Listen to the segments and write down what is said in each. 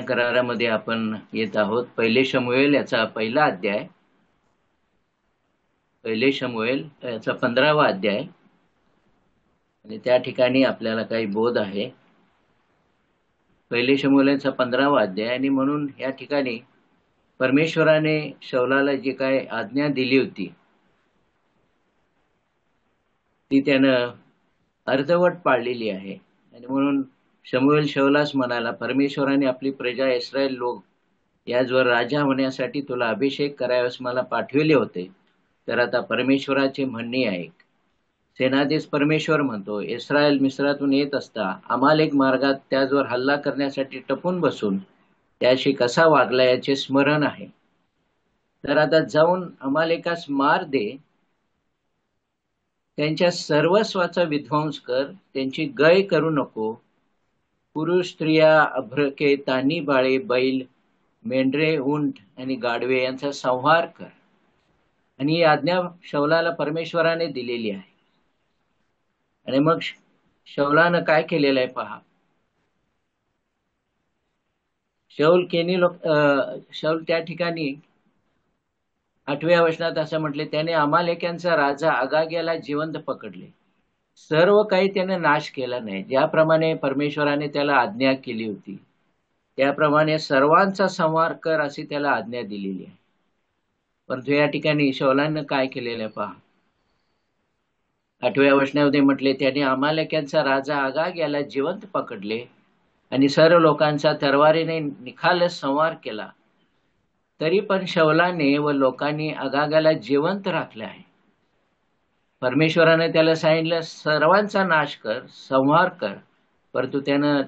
करारामध्ये आपण येत आहोत. पहिले शमूएल याचा पहिला अध्याय, पहिले शमूएल याचा 15वा अध्याय, आणि त्या ठिकाणी आपल्याला काही बोध आहे. पहिले शमूएल याचा 15वा अध्याय. आणि म्हणून या ठिकाणी परमेश्वराने शौलाला जी काय आज्ञा दिली होती ती त्यानं अर्धवट पाळलेली आहे. आणि म्हणून शमूएल शौलास म्हणाला, परमेश्वराने आपली प्रजा इस्रायल लोक याचवर राजा होण्यासाठी तुला अभिषेक करावयास मला पाठविले होते. तर आता परमेश्वराचे म्हणणे ऐक. सेनाधीश परमेश्वर म्हणतो, इस्रायल मिस्रातून येत असता अमालेक मार्गात त्याचवर हल्ला करण्यासाठी टपून बसून त्याशी कसा वागला याचे स्मरण आहे. तर आता जाऊन अमालेकास मार दे, त्यांच्या सर्वस्वाचा विध्वंस कर, त्यांची गय करू नको. पुरुष, स्त्रिया, अभ्रके, तानी, बाळे, बैल, मेंढरे, उंट आणि गाढवे यांचा संहार कर. आणि ही आज्ञा शौलाला परमेश्वराने दिलेली आहे. आणि मग शौलानं काय केलेलं आहे पहा. शौल त्या ठिकाणी 8व्या वचनात असं म्हटले, त्याने अमालेक्यांचा राजा अगाग्याला जिवंत पकडले. सर्व काही त्याने नाश केला नाही. ज्याप्रमाणे परमेश्वराने त्याला आज्ञा केली होती त्याप्रमाणे सर्वांचा संहार कर अशी त्याला आज्ञा दिलेली आहे. परंतु या ठिकाणी शौलानं काय केलेलं आहे पहा. 8व्या वचनामध्ये म्हटले, त्याने अमालेक्यांचा राजा अगाग याला जिवंत पकडले आणि सर्व लोकांचा तलवारीने निखालस संहार केला. तरी पण शौलाने व लोकांनी अगागाला जिवंत राखले आहे. परमेश्वराने त्याला सांगितलं, सर्वांचा नाश कर, संहार कर. परंतु त्यानं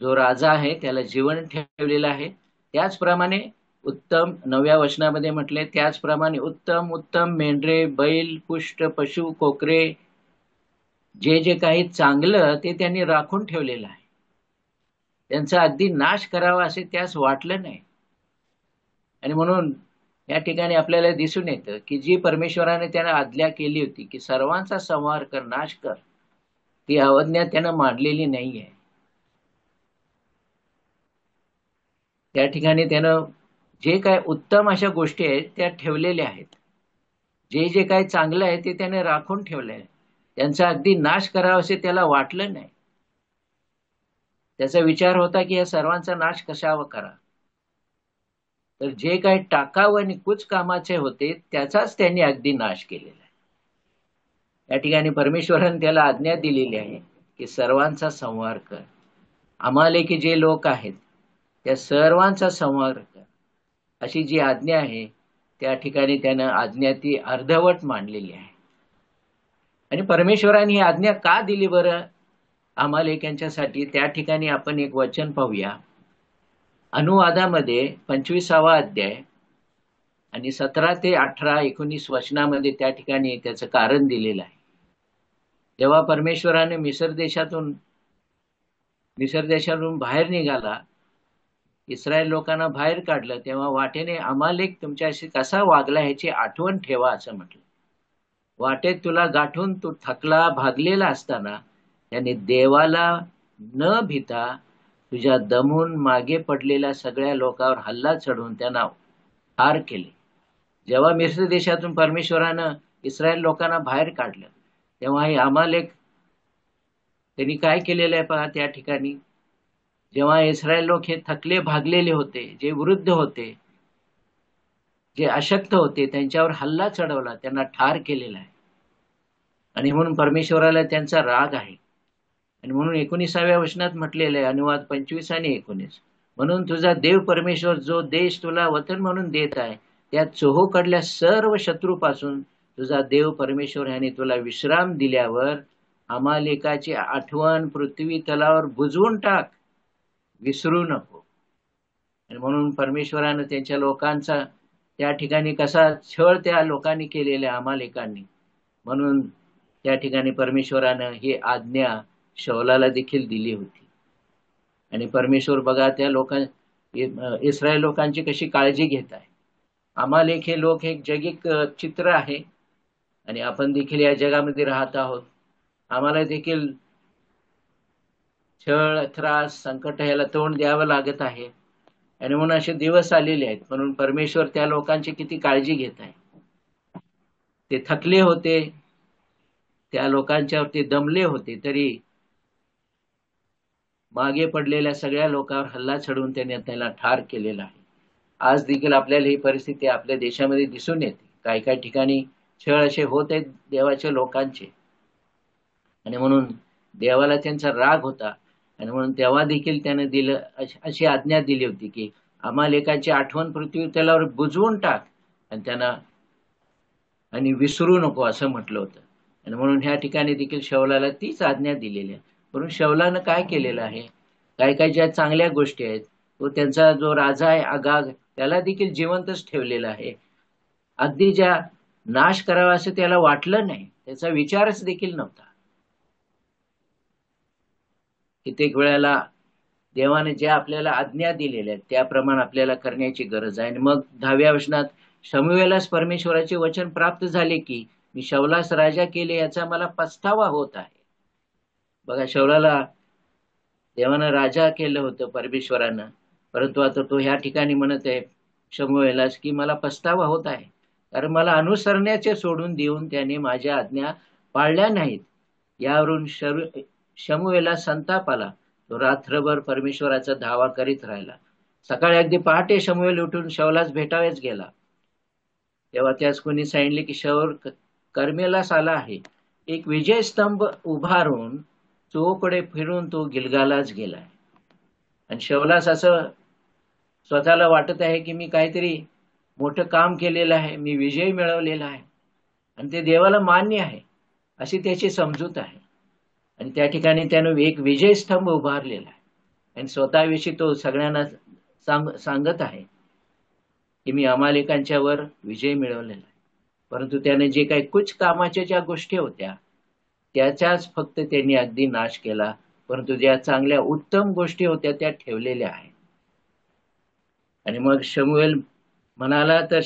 जो राजा आहे त्याला जीवन ठेवलेलं आहे. त्याचप्रमाणे उत्तम 9व्या वचनामध्ये म्हटले, त्याचप्रमाणे उत्तम उत्तम मेंढरे, बैल, पुष्ट, पशु, कोकरे, जे जे काही चांगलं ते त्यांनी राखून ठेवलेलं आहे. त्यांचा अगदी नाश करावा असे त्यास वाटलं नाही. आणि म्हणून या ठिकाणी आपल्याला दिसून येतं की जी परमेश्वराने त्यांना आज्ञा केली होती की सर्वांचा संहार कर, नाश कर, ती आज्ञा त्यानं मांडलेली नाहीये. त्या ठिकाणी त्यानं जे काय उत्तम अशा गोष्टी आहेत त्या ठेवलेल्या आहेत. जे जे काही चांगलं आहे ते त्याने राखून ठेवलंय. त्यांचा अगदी नाश करावा असे त्याला वाटलं नाही. त्याचा विचार होता की या सर्वांचा नाश कशावर करा. तर जे काही टाकाव आणि कुच कामाचे होते त्याचाच त्यांनी अगदी नाश केलेला आहे. या ठिकाणी परमेश्वराने त्याला आज्ञा दिलेली आहे की सर्वांचा संहार कर. अमालेकी जे लोक आहेत त्या सर्वांचा संहार कर अशी जी आज्ञा आहे त्या ठिकाणी त्यानं आज्ञा ती अर्धवट मांडलेली आहे. आणि परमेश्वराने ही आज्ञा का दिली बरं अमालेक्यांच्यासाठी, त्या ठिकाणी आपण एक वचन पाहूया. अनुवादामध्ये 25वा अध्याय आणि 17 ते 18, 19 वचनामध्ये त्या ठिकाणी त्याचं कारण दिलेलं आहे. जेव्हा परमेश्वराने मिस्र देशातून बाहेर निघाला, इस्रायल लोकांना बाहेर काढलं, तेव्हा वाटेने अमालेक तुमच्याशी कसा वागला ह्याची आठवण ठेवा असं म्हटलं. वाटेत तुला गाठून तू थकला भागलेला असताना त्याने देवाला न भीता तुझ्या दमून मागे पडलेल्या सगळ्या लोकांवर हल्ला चढवून त्यांना ठार केले. जेव्हा मिस्र देशातून परमेश्वरानं इस्रायल लोकांना बाहेर काढलं तेव्हा हे अमालेक त्यांनी काय केलेलं आहे पहा. त्या ठिकाणी जेव्हा इस्रायल लोक हे थकले भागलेले होते, जे वृद्ध होते, जे अशक्त होते, त्यांच्यावर हल्ला चढवला, त्यांना ठार केलेला आहे. आणि म्हणून परमेश्वराला त्यांचा राग आहे. आणि म्हणून 19व्या वचनात म्हटलेलं आहे, अनुवाद 25 आणि 19, म्हणून तुझा देव परमेश्वर जो देश तुला वतन म्हणून देत आहे त्या चोहोकडल्या सर्व शत्रूपासून तुझा देव परमेश्वर ह्याने तुला विश्राम दिल्यावर अमालेकाची आठवण पृथ्वी तलावर बुजवून टाक, विसरू नको. आणि म्हणून परमेश्वरानं त्यांच्या लोकांचा त्या ठिकाणी कसा छळ त्या लोकांनी केलेल्या अमालेकांनी, म्हणून त्या ठिकाणी परमेश्वरानं ही आज्ञा शौलाला देखील दिली होती. आणि परमेश्वर बघा त्या इस्रायल लोकांची कशी काळजी घेत आहे. अमालेक हे लोक एक जगिक चित्र आहे आणि आपण देखील या जगामध्ये राहत आहोत. आम्हाला देखील छळ, त्रास, संकट ह्याला तोंड द्यावं लागत आहे. आणि म्हणून असे दिवस आलेले आहेत, म्हणून परमेश्वर त्या लोकांची किती काळजी घेत आहे. ते थकले होते, त्या लोकांच्यावरती दमले होते, तरी मागे पडलेल्या सगळ्या लोकांवर हल्ला चढवून त्याने त्याला ठार केलेला आहे. आज देखील आपल्याला ही परिस्थिती आपल्या देशामध्ये दिसून येते. काही काही ठिकाणी छळ असे होत आहेत देवाच्या लोकांचे, आणि म्हणून देवाला त्यांचा राग होता, आणि म्हणून तेव्हा देखील त्याने दिलं, अशी आज्ञा दिली होती की अमालेकाची आठवण पृथ्वी तलावर बुजवून टाक, आणि त्यांना आणि विसरू नको असं म्हटलं होतं. आणि म्हणून ह्या ठिकाणी देखील शौलाला तीच आज्ञा दिलेली आहे. म्हणून शौलानं काय केलेलं आहे, काही काही ज्या चांगल्या गोष्टी आहेत, तो त्यांचा जो राजा आहे आगाग, त्याला देखील जिवंतच ठेवलेला आहे. अगदी ज्या नाश करावा असं त्याला वाटलं नाही, त्याचा विचारच देखील नव्हता. कित्येक वेळेला देवाने ज्या आपल्याला आज्ञा दिलेल्या आहेत त्याप्रमाणे आपल्याला करण्याची गरज आहे. आणि मग 10व्या वचनात शमूएलास परमेश्वराचे वचन प्राप्त झाले की मी शौलास राजा केले, याचा मला पछतावा होत आहे. बघा, शौलाला देवानं राजा केलं होतं परमेश्वरानं, परंतु आता तो ह्या ठिकाणी म्हणत आहे शमूएलास की मला पछतावा होत आहे, कारण मला अनुसरण्याचे सोडून देऊन त्याने माझ्या आज्ञा पाळल्या नाहीत. यावरून शमूएला संताप आला. तो रात्रभर परमेश्वराचा धावा करीत राहिला. सकाळी अगदी पहाटे शमूएल उठून शौलास भेटावेच गेला. तेव्हा त्यास कोणी सांगितले की शौल कर्मेलास आला आहे. एक विजय स्तंभ उभारून चोकडे फिरून तो गिलगालाच गेलाय. आणि शौलास असं स्वतःला वाटत आहे की मी काहीतरी मोठं काम केलेलं आहे, मी विजय मिळवलेला आहे, आणि ते देवाला मान्य आहे अशी त्याची समजूत आहे. आणि त्या ठिकाणी त्यानं एक विजय स्तंभ उभारलेला आहे, आणि स्वतःविषयी तो सगळ्यांना सांगत आहे की मी अमालेकांच्या वर विजय मिळवलेला आहे. परंतु त्याने जे काही कुछ कामाच्या ज्या गोष्टी होत्या त्याचाच फक्त त्यांनी अगदी नाश केला, परंतु ज्या चांगल्या उत्तम गोष्टी होत्या त्या ठेवलेल्या आहेत. आणि मग शमूएल म्हणाला, तर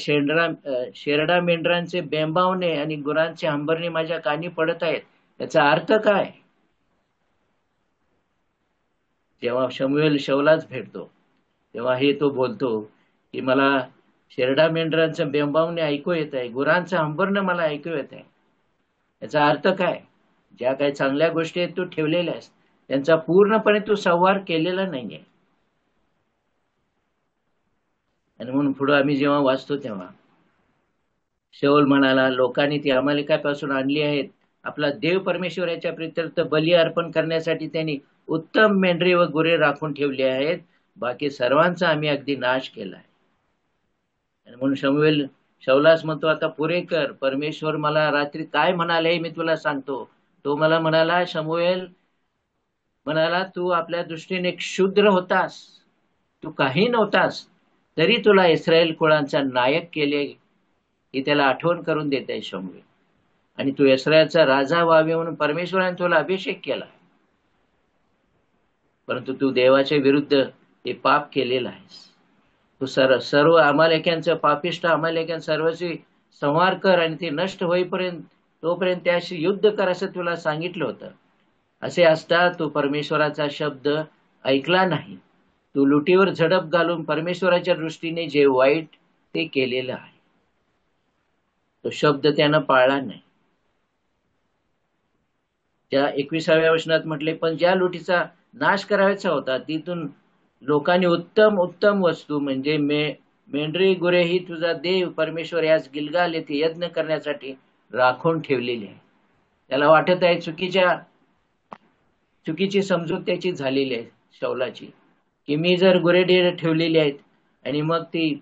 शेरडा मेंढरांचे बेंबावणे आणि गुरांचे हंबरणे माझ्या कानी पडत आहेत, याचा अर्थ काय? जेव्हा शमूएल शौलाच भेटतो तेव्हा हे तो बोलतो की मला शेरडा मेंढरांचं बेंबावणे ऐकू येत आहे, गुरांचं हंबरणं मला ऐकू येत आहे. याचा अर्थ काय? ज्या काही चांगल्या गोष्टी आहेत तू ठेवलेल्या आहेस, त्यांचा पूर्णपणे तू संहार केलेला नाहीये. आणि म्हणून पुढे आम्ही जेव्हा वाचतो तेव्हा शौल म्हणाला, लोकांनी ती अमालेकापासून आणली आहेत. आपला देव परमेश्वर याच्या प्रित्यर्थ बली अर्पण करण्यासाठी त्यांनी उत्तम मेंढरे व गुरे राखून ठेवले आहेत. बाकी सर्वांचा आम्ही अगदी नाश केला आहे. आणि म्हणून शमूएल शौलास म्हणतो, आता पुरे कर. परमेश्वर मला रात्री काय म्हणाले मी तुला सांगतो. तो मला म्हणाला, शमूएल म्हणाला, तू आपल्या दृष्टीने क्षुद्र होतास, तू काही नव्हतास, तरी तुला इस्रायल कुळांचा नायक केले ही त्याला आठवण करून देत आहे शमूएल. आणि तू इस्रायलचा राजा व्हावे म्हणून परमेश्वराने तुला अभिषेक केला, परंतु तू देवाच्या विरुद्ध ते पाप केलेलं आहेस. तू सर्व अमालेक्यांचं, पापिष्ट अमालेक्यां सर्वची संहार कर, आणि ते नष्ट होईपर्यंत तोपर्यंत त्याशी युद्ध कर असं तुला सांगितलं होतं. असे असता तू परमेश्वराचा शब्द ऐकला नाही. तू लुटीवर झडप घालून परमेश्वराच्या दृष्टीने जे वाईट ते केलेलं आहे, तो शब्द त्यानं पाळला नाही. त्या 21व्या वचनात म्हटले, पण ज्या लुटीचा नाश करायचा होता तिथून लोकांनी उत्तम उत्तम वस्तू म्हणजे मेंढरी गुरे ही तुझा देव परमेश्वर याच गिलगाल येथे यज्ञ करण्यासाठी राखून ठेवलेली आहे. त्याला वाटत आहे चुकीची समजूत त्याची झालेली आहे शौलाची, की मी जर गुरेढेर ठेवलेली आहेत आणि मग ती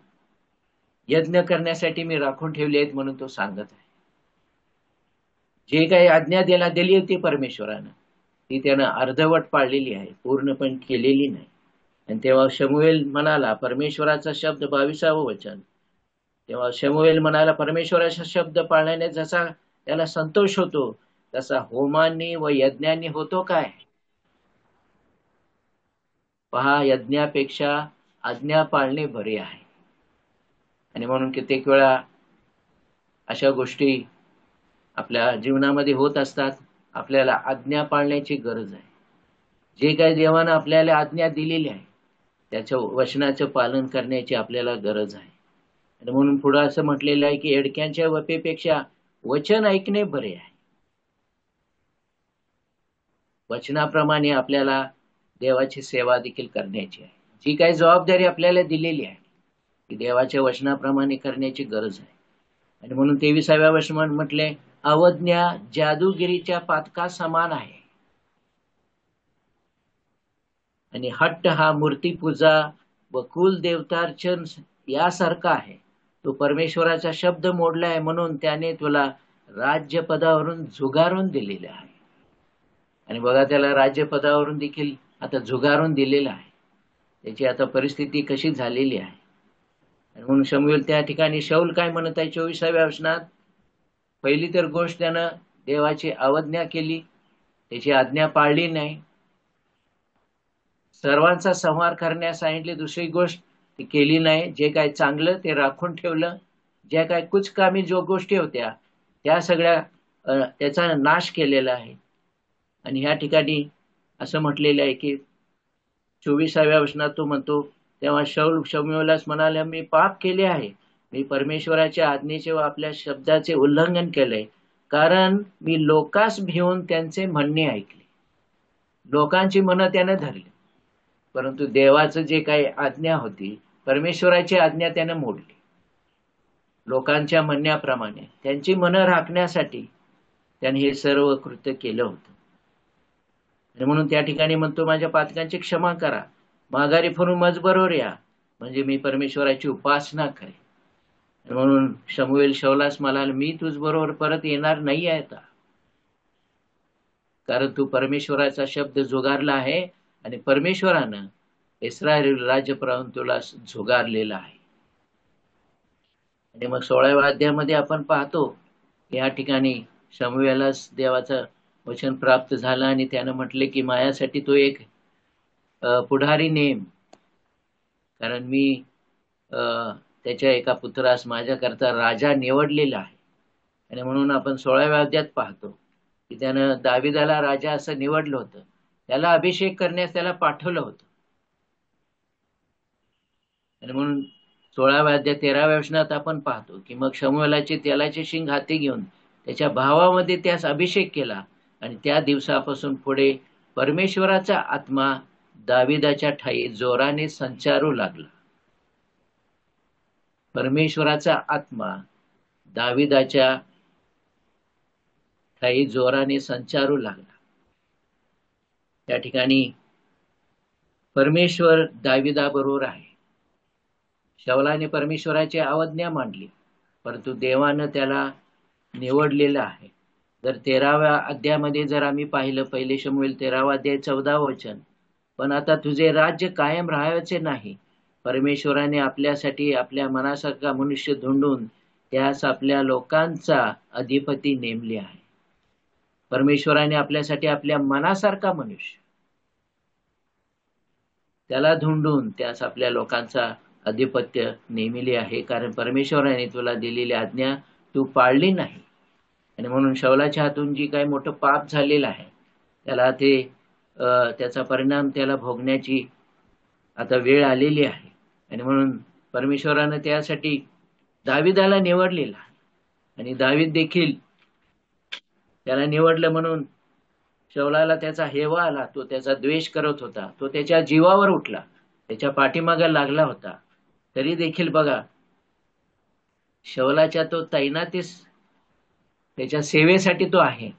यज्ञ करण्यासाठी मी राखून ठेवली आहेत म्हणून तो सांगत आहे. जे काही आज्ञा दिली होती परमेश्वरानं ती त्यानं अर्धवट पाळलेली आहे, पूर्णपणे केलेली नाही. आणि तेव्हा शमूएल म्हणाला, परमेश्वराचा शब्द 22वं वचन, तेव्हा शमूएल म्हणाला, परमेश्वराचा शब्द पाळण्याने जसा त्याला संतोष होतो तसा होमांनी व यज्ञांनी होतो काय? पहा, यज्ञापेक्षा आज्ञा पाळणे बरे आहे. आणि म्हणून कित्येक वेळा अशा गोष्टी आपल्या जीवनामध्ये होत असतात. आपल्याला आज्ञा पाळण्याची गरज आहे. जे काही देवानं आपल्याला आज्ञा दिलेली आहे त्याच्या वचनाचं पालन करण्याची आपल्याला गरज आहे. आणि म्हणून पुढे असं म्हटलेलं आहे की एडक्यांच्या वपेपेक्षा वचन ऐकणे बरे आहे. वचनाप्रमाणे आपल्याला देवाची सेवा देखील करण्याची आहे. जी काही जबाबदारी आपल्याला दिलेली आहे ती देवाच्या वचनाप्रमाणे करण्याची गरज आहे. आणि म्हणून 23व्या वचनात म्हटले, अवज्ञा जादूगिरीच्या पातका समान आहे आणि हट्ट हा मूर्तीपूजा व कुल देवतार्चन यासारखा आहे. तो परमेश्वराचा शब्द मोडला आहे म्हणून त्याने तुला राज्यपदावरून झुगारून दिलेले आहे. आणि बघा, त्याला राज्यपदावरून देखील आता झुगारून दिलेलं आहे. त्याची आता परिस्थिती कशी झालेली आहे. आणि म्हणून शमूएल त्या ठिकाणी शाऊल काय म्हणत आहे 24व्या वचनात, पहिली तर गोष्ट त्यानं देवाची अवज्ञा केली, त्याची आज्ञा पाळली नाही. सर्वांचा संहार करण्यास सांगितले, दुसरी गोष्ट ती केली नाही. जे काय चांगलं ते राखून ठेवलं. ज्या काय कुचकामी जो गोष्टी होत्या त्या सगळ्या त्याचा नाश केलेला आहे. आणि ह्या ठिकाणी असं म्हटलेलं आहे की 24व्या वचनात तो म्हणतो, तेव्हा शाऊल शमूएलास म्हणाला, मी पाप केले आहे. मी परमेश्वराच्या आज्ञेचे व आपल्या शब्दाचे उल्लंघन केले, कारण मी लोकास भिवून त्यांचे म्हणणे ऐकले. लोकांची मनं त्याने धरली, परंतु देवाचं जे काही आज्ञा होती, परमेश्वराची आज्ञा त्याने मोडली. लोकांच्या म्हणण्याप्रमाणे त्यांची मनं राखण्यासाठी त्याने हे सर्व कृत्य केलं होतं. आणि म्हणून त्या ठिकाणी म्हणतो, माझ्या पातकांची क्षमा करा, माघारी फिरून मजबरोबर या, म्हणजे मी परमेश्वराची उपासना करेन. म्हणून शमूएल शाऊलास म्हणाला, मी तुझ बरोबर परत येणार नाही आहे आता, कारण तू परमेश्वराचा शब्द झुगारला आहे आणि परमेश्वरानं इस्रायल राज्य पासून तुला झुगारलेला आहे. आणि मग 16व्या अध्यायामध्ये आपण पाहतो या ठिकाणी शमूएलास देवाचं वचन प्राप्त झालं आणि त्यानं म्हटले की माझ्यासाठी तो एक पुढारी नेम, कारण मी त्याच्या एका पुत्रास माझ्याकरता राजा निवडलेला आहे. आणि म्हणून आपण 16व्या अध्यायात पाहतो की त्यानं दाविदाला राजा असं निवडलं होतं, त्याला अभिषेक करण्यास त्याला पाठवलं होतं. आणि म्हणून 16व्या अध्याय 13व्या वचनात आपण पाहतो की मग शमूएलाचे तेलाचे शिंग हाती घेऊन त्याच्या भावामध्ये त्यास अभिषेक केला आणि त्या दिवसापासून पुढे परमेश्वराचा आत्मा दाविदाच्या ठाई जोराने संचारू लागला. परमेश्वराचा आत्मा दाविदाच्या ठाई जोराने संचारू लागला. त्या ठिकाणी परमेश्वर दाविदाबरोबर आहे. शाऊलाने परमेश्वराची अवज्ञा मांडली, परंतु देवानं त्याला निवडलेलं आहे. जर 13व्या अध्यायामध्ये जर आम्ही पाहिलं, पहिले शमूएल 13वा अध्याय 14वा वचन, पण आता तुझे राज्य कायम राहायचे नाही. परमेश्वराने आपल्यासाठी आपल्या मनासारखा मनुष्य धुंडून त्यास आपल्या लोकांचा अधिपती नेमले आहे. परमेश्वराने आपल्यासाठी आपल्या मनासारखा मनुष्य त्याला धुंडून त्यास आपल्या लोकांचा अधिपत्य नेमिले आहे, कारण परमेश्वराने तुला दिलेली आज्ञा तू पाळली नाही. आणि म्हणून शाऊलाच्या हातून जी काही मोठं पाप झालेलं आहे त्याला त्याचा परिणाम त्याला भोगण्याची आता वेळ आलेली आहे. आणि म्हणून परमेश्वरानं त्यासाठी दाविदाला निवडलेला आहे. आणि दावीद देखील त्याला निवडलं म्हणून शाऊलाला त्याचा हेवा आला, तो त्याचा द्वेष करत होता, तो त्याच्या जीवावर उठला, त्याच्या पाठीमागे लागला होता. तरी देखील बघा, शाऊलाच्या तो तैनातीस त्याच्या सेवेसाठी तो आहे.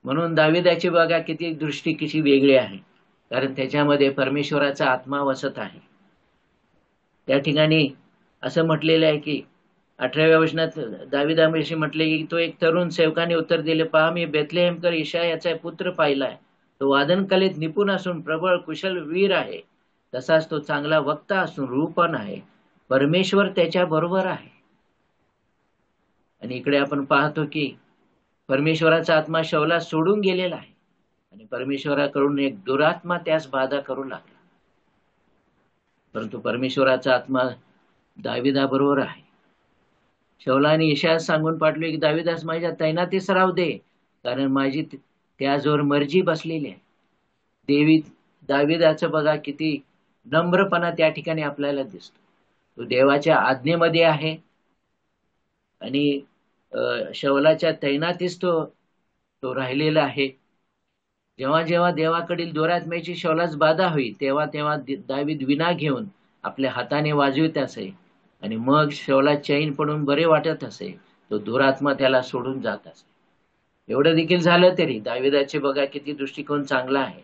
म्हणून दाविदाची बघा किती दृष्टी कशी वेगळी आहे, कारण त्याच्यामध्ये परमेश्वराचा आत्मा वसत आहे. त्या ठिकाणी असं म्हटलेलं आहे की 18व्या वचनात दाविदाविषयी म्हटले की तो एक तरुण सेवकाने उत्तर दिले, पहा मी बेथलेहेमकर इशायाचा पुत्र पाहिलाय. तो वादन कलेत निपुण असून प्रबळ कुशल वीर आहे, तसाच तो चांगला वक्ता असून रूपवान आहे. परमेश्वर त्याच्या बरोबर आहे. आणि इकडे आपण पाहतो की परमेश्वराचा आत्मा शाऊला सोडून गेलेला आहे आणि परमेश्वराकडून एक दुरात्मा त्यास बाधा करू लागला, परंतु परमेश्वराचा आत्मा दाविदाबरोबर आहे. शाऊलाने इशायास सांगून पाठवले की दाविदास माझ्या तैनातीस राहू दे, कारण माझी त्याजवळ मर्जी बसलेली आहे. दाविदाचं बघा किती नम्रपणा त्या ठिकाणी आपल्याला दिसतो. तो देवाच्या आज्ञेमध्ये आहे आणि शौलाच्या तैनातीस तो राहिलेला आहे. जेव्हा जेव्हा देवाकडील दुरात्म्याची शौलास बाधा होई तेव्हा तेव्हा दावीद विना घेऊन आपल्या हाताने वाजवित असे आणि मग शौला चैन पडून बरे वाटत असे. तो दुरात्मा त्याला सोडून जात असे. एवढं देखील झालं तरी दाविदाचे बघा किती दृष्टिकोन चांगला आहे,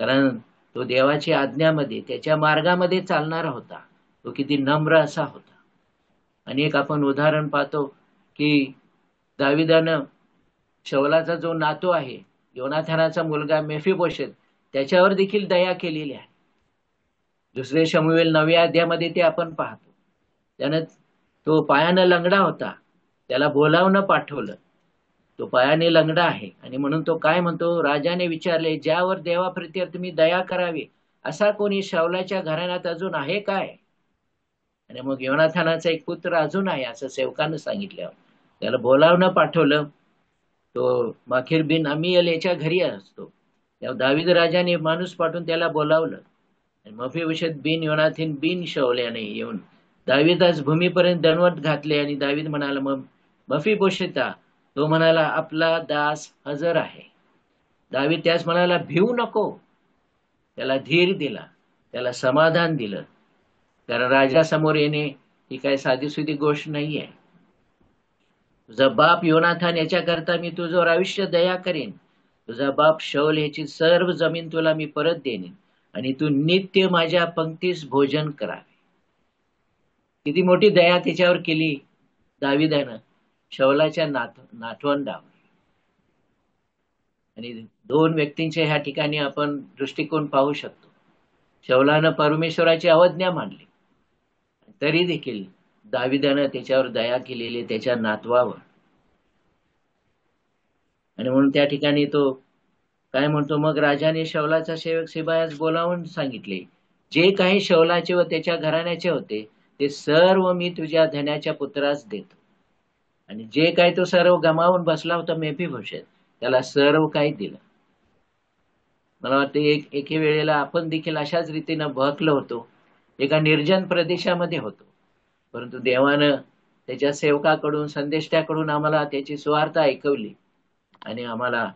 कारण तो देवाची आज्ञामध्ये त्याच्या मार्गामध्ये चालणारा होता. तो किती नम्र असा होता. आणि एक आपण उदाहरण पाहतो की दाविदानं शौलाचा जो नातू आहे, योनाथानाचा मुलगा मेफीबोशेत, त्याच्यावर देखील दया केलेली आहे. दुसरे शमूएल 9व्या अध्यायामध्ये ते आपण पाहतो. त्यानं तो पायानं लंगडा होता, त्याला बोलावणं पाठवलं. तो पायाने लंगडा आहे आणि म्हणून तो काय म्हणतो, राजाने विचारले, ज्यावर देवाप्रती तुम्ही दया करावी असा कोणी शौलाच्या घराण्यात अजून आहे काय? आणि मग योनाथानाचा एक पुत्र अजून आहे असं सेवकानं सांगितल्यावर त्याला बोलावणं पाठवलं. तो माखीर बिन अमियल याच्या घरी असतो. तेव्हा दावीद राजाने माणूस पाठवून त्याला बोलावलं आणि मफीबोशेत बिन योनाथीन बिन शौल्याने येऊन दावीदास भूमीपर्यंत दणवट घातले. आणि दावीद म्हणाला, मग मफीबोशेता? तो म्हणाला, आपला दास हजर आहे. दावीद त्यास म्हणाला, भिवू नको. त्याला धीर दिला, त्याला समाधान दिलं, कारण राजासमोर येणे ही काही साधीसुधी गोष्ट नाहीये. तुझा बाप योनाथान याच्याकरता मी तुझ्यावर आयुष्य दया करेन. तुझा बाप शौल याची सर्व जमीन तुला मी परत देईन आणि तू नित्य माझ्या पंक्तीस भोजन करावे. किती मोठी दया त्याच्यावर केली दाविदानं शौलाच्या नातवंडावर. आणि दोन व्यक्तींच्या ह्या ठिकाणी आपण दृष्टिकोन पाहू शकतो. शौलानं परमेश्वराची अवज्ञा मानली, तरी देखील दाविदानं त्याच्यावर दया केलेली त्याच्या नातवावर. आणि म्हणून त्या ठिकाणी तो काय म्हणतो, मग राजाने शौलाचा सेवक सिबायास बोलावून सांगितले, जे काही शौलाचे व त्याच्या घराण्याचे होते ते सर्व मी तुझ्या धन्याच्या पुत्रास देतो. आणि जे काही तो सर्व गमावून बसला होता मेफीबोशेत, त्याला सर्व काही दिलं. मला वाटतं एके वेळेला आपण देखील अशाच रीतीनं बहकलो होतो. एका निर्जन प्रदेशामध्ये होतो, परंतु देवानं त्याच्या सेवकाकडून संदेष्टाकडून आम्हाला त्याची सुवार्ता ऐकवली आणि आम्हाला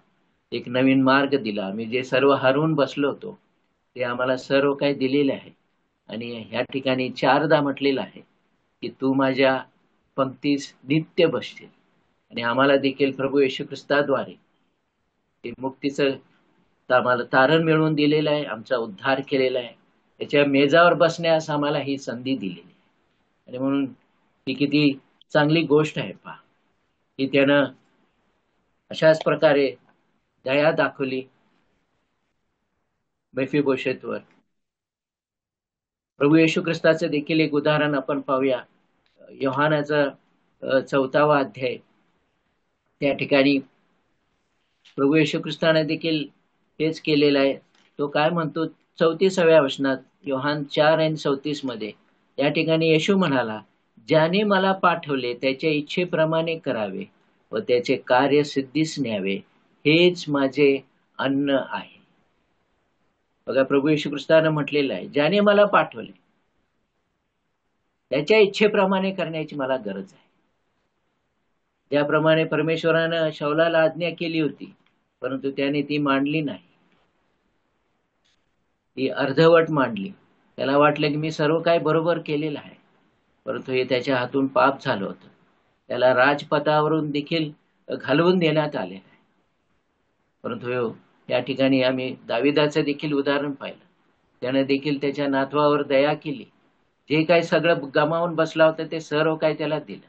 एक नवीन मार्ग दिला. आम्ही जे सर्व हरवून बसलो होतो ते आम्हाला सर्व काही दिलेले आहे. आणि ह्या ठिकाणी 4दा म्हटलेलं आहे की तू माझ्या पंक्तीस नित्य बसशील. आणि आम्हाला देखील प्रभू येशू ख्रिस्ताद्वारे ते मुक्तीचं आम्हाला तारण मिळवून दिलेलं आहे, आमचा उद्धार केलेला आहे. त्याच्या मेजावर बसण्यास आम्हाला ही संधी दिलेली आहे. आणि म्हणून ही किती चांगली गोष्ट आहे पहा की त्यानं अशाच प्रकारे दया दाखवली मेफीबोशेतवर. प्रभू येशू ख्रिस्ताचं देखील एक उदाहरण आपण पाहूया. योहानाचा 4वा अध्याय, त्या ठिकाणी प्रभू येशू ख्रिस्ताने देखील हेच केलेलं आहे. तो काय म्हणतो 34व्या वचनात, योहान 4:34 मध्ये या ठिकाणी येशू म्हणाला, ज्याने मला पाठवले त्याच्या इच्छेप्रमाणे करावे व त्याचे कार्य सिद्धीस न्यावे, हेच माझे अन्न आहे. बघा, प्रभू येशू ख्रिस्तानं म्हटलेलं आहे, ज्याने मला पाठवले त्याच्या इच्छेप्रमाणे करण्याची मला गरज आहे. ज्याप्रमाणे परमेश्वरानं शौलाला आज्ञा केली होती, परंतु त्याने ती मांडली नाही, ती अर्धवट मांडली. त्याला वाटलं की मी सर्व काही बरोबर केलेलं आहे, परंतु हे त्याच्या हातून पाप झालं होतं. त्याला राजपथावरून देखील घालवून देण्यात आले आहे. परंतु या ठिकाणी आम्ही दाविदाचं देखील उदाहरण पाहिलं. त्याने देखील त्याच्या नातवावर दया केली. जे काही सगळं गमावून बसला होता ते सर्व काही त्याला दिलं.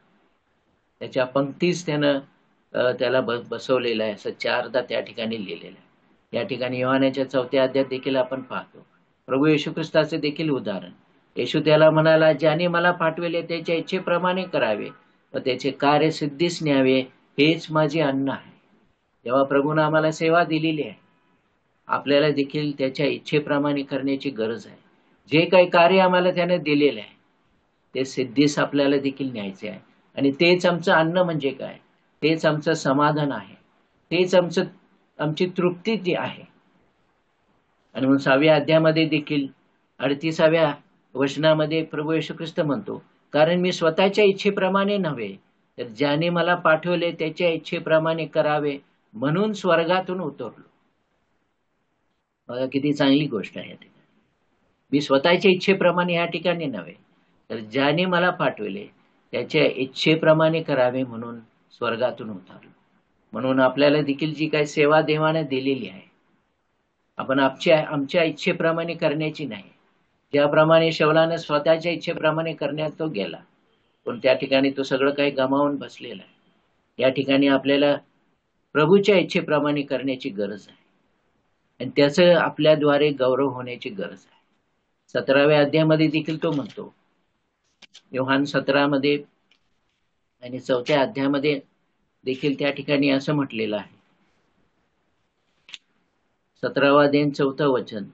त्याच्या पंक्तीस त्यानं त्याला बसवलेलं आहे असं 4दा त्या ठिकाणी लिहिलेलं आहे. या ठिकाणी योहानाच्या 4थ्या अध्यायात देखील आपण पाहतो प्रभू येशू ख्रिस्ताचे देखील उदाहरण. येशू त्याला म्हणाला, ज्याने मला पाठविले त्याच्या इच्छेप्रमाणे करावे व त्याचे कार्य सिद्धीस न्यावे, हेच माझे अन्न आहे. तेव्हा प्रभूने आम्हाला सेवा दिलेली आहे, आपल्याला देखील त्याच्या इच्छेप्रमाणे करण्याची गरज आहे. जे काही कार्य आम्हाला त्याने दिलेले आहे ते सिद्धीस आपल्याला देखील न्यायचे आहे. आणि तेच आमचं अन्न म्हणजे काय, तेच आमचं समाधान आहे, तेच आमची तृप्ती जी आहे. आणि म्हणून 6व्या अध्यायामध्ये देखील 38व्या वचनामध्ये प्रभू येशू ख्रिस्त म्हणतो, कारण मी स्वतःच्या इच्छेप्रमाणे नव्हे तर ज्याने मला पाठवले त्याच्या इच्छेप्रमाणे करावे म्हणून स्वर्गातून उतरलो. बघा किती चांगली गोष्ट आहे. मी स्वतःच्या इच्छेप्रमाणे या ठिकाणी नव्हे तर ज्याने मला पाठवले त्याच्या इच्छेप्रमाणे करावे म्हणून स्वर्गातून उतरलो. म्हणून आपल्याला देखील जी काही सेवा देवाने दिलेली आहे, आपण आमच्या इच्छेप्रमाणे करण्याची नाही. ज्याप्रमाणे शौलानं स्वतःच्या इच्छेप्रमाणे करण्यात तो गेला, पण त्या ठिकाणी तो सगळं काही गमावून बसलेला आहे. या ठिकाणी आपल्याला प्रभूच्या इच्छेप्रमाणे करण्याची गरज आहे आणि त्याचं आपल्याद्वारे गौरव होण्याची गरज आहे. 17व्या अध्यायामध्ये देखील तो म्हणतो, योहान 17 मध्ये आणि 4थ्या अध्यायामध्ये देखील त्या ठिकाणी असं म्हटलेलं आहे. 17वा अध्याय 4थं वचन,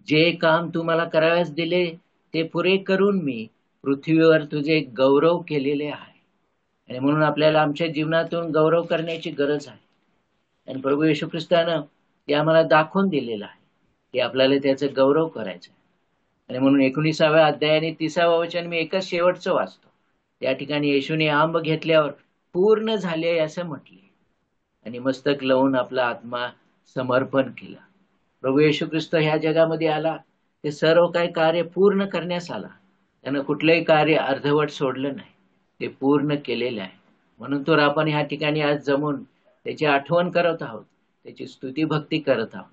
जे काम तू मला करावयास दिले ते पुरे करून मी पृथ्वीवर तुझे गौरव केलेले आहे. आणि म्हणून आपल्याला आमच्या जीवनातून गौरव करण्याची गरज आहे आणि प्रभू येशू ख्रिस्तानं ते आम्हाला दाखवून दिलेलं आहे की आपल्याला त्याचं गौरव करायचं आहे. आणि म्हणून 19व्या अध्यायाने 30वा वचन मी एकच शेवटचं वाचतो. त्या ठिकाणी येशूने आंब घेतल्यावर पूर्ण झाले असं म्हटले आणि मस्तक लावून आपला आत्मा समर्पण केला. प्रभू येशू ख्रिस्त ह्या जगामध्ये आला, ते सर्व काही कार्य पूर्ण करण्यास आला. त्यानं कुठलंही कार्य अर्धवट सोडलं नाही, ते पूर्ण केलेले आहे. म्हणून तर आपण ह्या ठिकाणी आज जमून त्याची आठवण करत आहोत, त्याची स्तुती भक्ती करत आहोत.